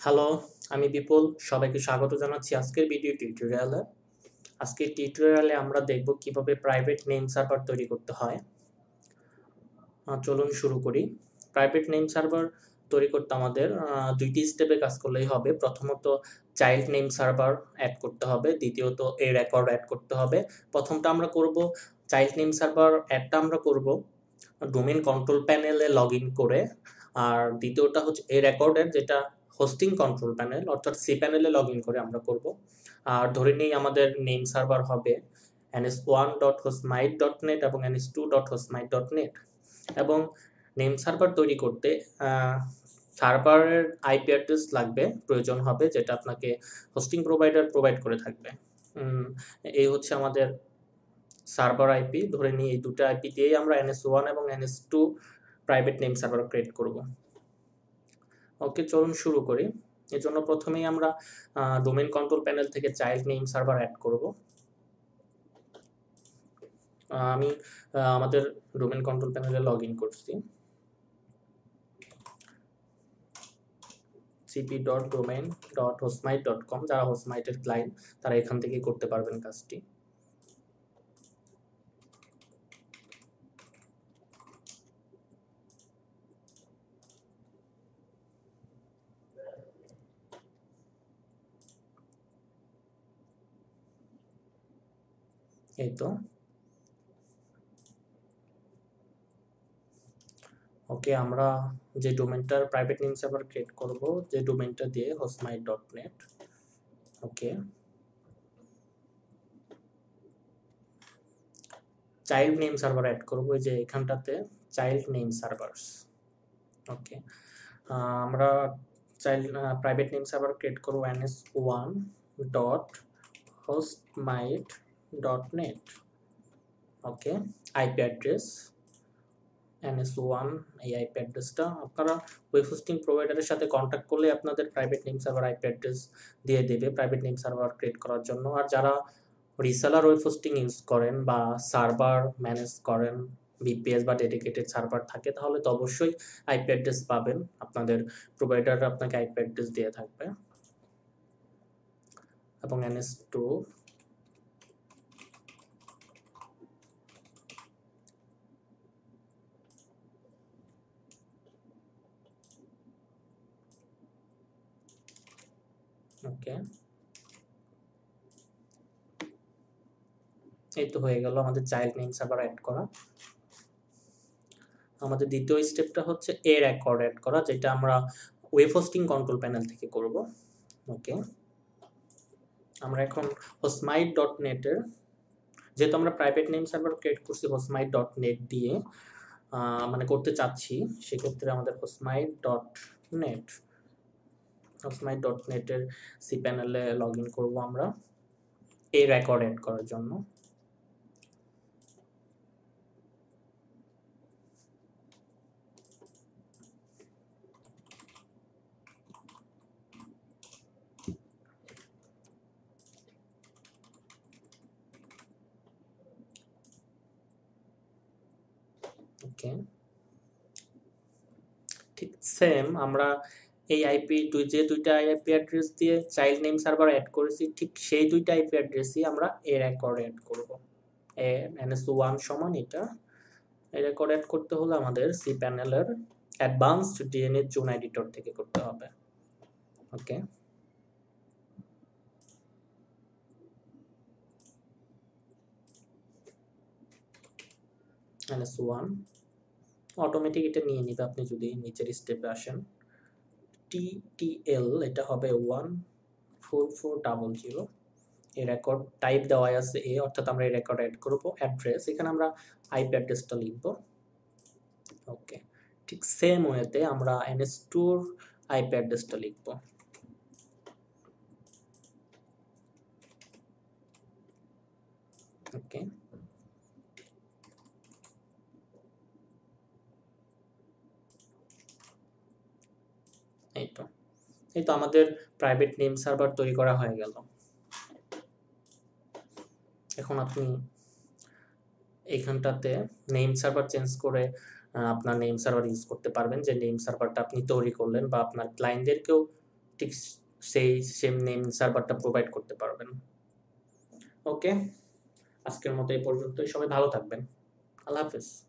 Hello, আমি বিপুল। সবাইকে স্বাগত জানাচ্ছি আজকের ভিডিও টিউটোরিয়ালে। আজকের টিউটোরিয়ালে আমরা দেখব কিভাবে প্রাইভেট নেম সার্ভার তৈরি করতে হয়। চলুন শুরু করি। প্রাইভেট নেম সার্ভার তৈরি করতে আমাদের দুইটি স্টেপে কাজ করলেই হবে। প্রথমত চাইল্ড নেম সার্ভার অ্যাড করতে হবে, দ্বিতীয়ত এই রেকর্ড অ্যাড করতে হবে। প্রথমটা আমরা করব চাইল্ড নেম সার্ভার অ্যাডটা আমরা করব ডোমেইন কন্ট্রোল প্যানেলে লগ ইন করে, আর দ্বিতীয়টা হচ্ছে এই রেকর্ডের যেটা হোস্টিং কন্ট্রোল প্যানেল অর্থাৎ সি প্যানেলে লগ ইন করে আমরা করব। আর ধরে নিই আমাদের নেম সার্ভার হবে ns1.hostmite.net এবং ns2.hostmite.net, এবং নেম সার্ভার তৈরি করতে সার্ভারের আইপি অ্যাড্রেস লাগবে, প্রয়োজন হবে, যেটা আপনাকে হোস্টিং প্রোভাইডার প্রোভাইড করে থাকবে। এই হচ্ছে আমাদের সার্ভার আইপি। ধরে নিই এই দুটো আইপি দিয়েই আমরা ns1 এবং ns2 private name server create করব। ওকে, চলুন শুরু করি। এর জন্য প্রথমেই আমরা ডোমেইন কন্ট্রোল প্যানেল থেকে চাইল্ড নেম সার্ভার অ্যাড করব। আমি আমাদের ডোমেইন কন্ট্রোল প্যানেলে লগ ইন করছি। cp.domain.hostmite.com, যারা হোস্টমাইটের ক্লায়েন্ট তারা এখান থেকে করতে পারবেন কাজটি। এই তো ওকে, আমরা যে ডোমেইনটার প্রাইভেট নেম সার্ভার ক্রিয়েট করব, যে ডোমেইনটা দিয়ে hostmite.net। ওকে, চাইল্ড নেম সার্ভার অ্যাড করব, এই যে এখানটাতে চাইল্ড নেম সার্ভারস। ওকে, আমরা child private name server create করব ns1.hostmite.net। ওকে, আইপি অ্যাড্রেস ns1, এই আইপি অ্যাড্রেসটা আপনারা ওয়েব হোস্টিং প্রোভাইডারের সাথে কন্ট্যাক্ট করলে আপনাদের private name server IP address দিয়ে দেবে প্রাইভেট নেম সার্ভার ক্রিয়েট করার জন্য। আর যারা রিসেলার ওয়েব হোস্টিং ইউজ করেন বা সার্ভার ম্যানেজ করেন, বিপিএস বা ডেডিকেটেড সার্ভার থাকে, তাহলে তো অবশ্যই আইপি অ্যাড্রেস পাবেন, আপনাদের প্রোভাইডার আপনাকে আইপি অ্যাড্রেস দিয়ে থাকবে। এবং ns2 ওকে, এই তো হয়ে গেল আমাদের চাইল্ড নেম সার্ভার অ্যাড করা। আমাদের দ্বিতীয় স্টেপটা হচ্ছে এ রেকর্ড অ্যাড করা, যেটা আমরা ওয়েব হোস্টিং কন্ট্রোল প্যানেল থেকে করব। ওকে, আমরা এখন hostmite.net এর, যেহেতু আমরা প্রাইভেট নেম সার্ভার ক্রিয়েট করছি hostmite.net দিয়ে, মানে করতে চাচ্ছি, সেক্ষেত্রে আমাদের hostmite.net এর সি প্যানেলে লগ ইন করবো আমরা এই রেকর্ড অ্যাড করার জন্য। ওকে, ঠিক সেম আমরা এই আইপি যে দুইটা আইপি অ্যাড্রেস দিয়ে চাইল্ড নেম সার্ভার অ্যাড করেছি, ঠিক সেই দুইটা আইপি অ্যাড্রেসই আমরা এ রেকর্ড অ্যাড করব। ns1 সমান এটা। এই রেকর্ড অ্যাড করতে হলে আমাদের সি প্যানেলের অ্যাডভান্সড ডিএনএ জোন এডিটর থেকে করতে হবে। ওকে, ns1 অটোমেটিক এটা নিয়ে নিবে আপনি যদি নিচের স্টেপে আসেন। ttl এটা হবে 14400। এই রেকর্ড টাইপ দেওয়া আছে এ, অর্থাৎ আমরা এই রেকর্ড অ্যাড করব। অ্যাড্রেস, এখানে আমরা আইপি অ্যাড্রেসটা লিখব। ওকে, ঠিক সেম ওয়েতে আমরা ns2 এর আইপি অ্যাড্রেসটা লিখব। ওকে, এই তো আমাদের প্রাইভেট নেম সার্ভার তৈরি করা হয়ে গেল। এখন আপনি এইখানটাতে নেম সার্ভার চেঞ্জ করে আপনার নেম সার্ভার ইউজ করতে পারবেন, যে নেম সার্ভারটা আপনি তৈরি করলেন, বা আপনার ক্লায়েন্টদেরকেও ঠিক সেই সেম নেম সার্ভারটা প্রোভাইড করতে পারবেন। ওকে, আজকের মতো এই পর্যন্তই। সবাই ভালো থাকবেন। আল্লাহ হাফেজ।